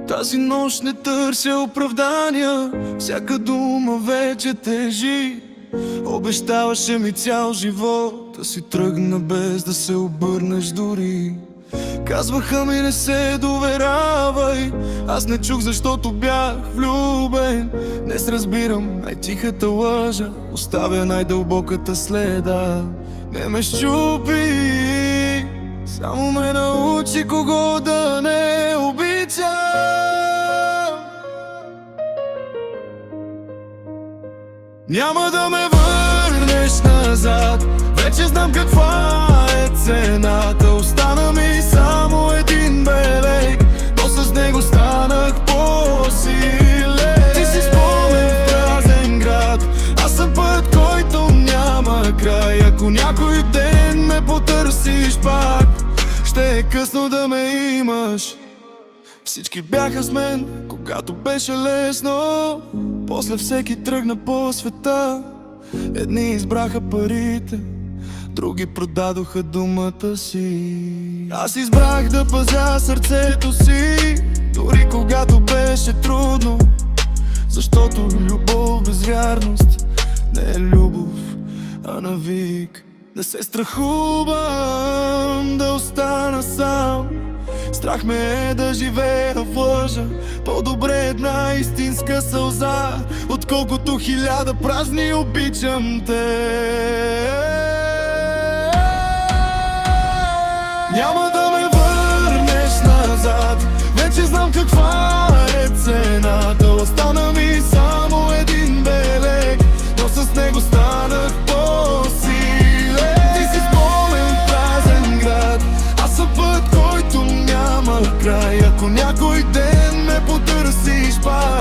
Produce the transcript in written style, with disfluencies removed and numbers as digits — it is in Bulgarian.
Тази нощ не търся оправдания, всяка дума вече тежи. Обещаваше ми цял живот, да си тръгна без да се обърнеш дори. Казваха ми не се доверявай, аз не чух, защото бях влюбен. Днес разбирам, най-тихата лъжа оставя най-дълбоката следа. Не ме щупи, само ме научи кого да не обичам. Няма да ме върнеш назад, вече знам каква е цената. Остана ми само един белег, но с него станах по-силен. Ти си спомен в празен град, аз съм път, който няма край. Ако някой ден ме потърсиш пак, ще е късно да ме имаш. Всички бяха с мен, когато беше лесно, после всеки тръгна по света. Едни избраха парите, други продадоха думата си. Аз избрах да пазя сърцето си, дори когато беше трудно. Защото любов без вярност не е любов, а навик. Не се страхувам да остана сам, страх ме е да живея в лъжа. По-добре една истинска сълза, отколкото 1000 празни обичам те. Няма да ме върнеш назад, вече знам каква е цената. Остана ми само един белег, но с него станах по-силен. Ти си спомен в празен град, аз съм път, който няма край. Ако някой ден ме потърсиш пак,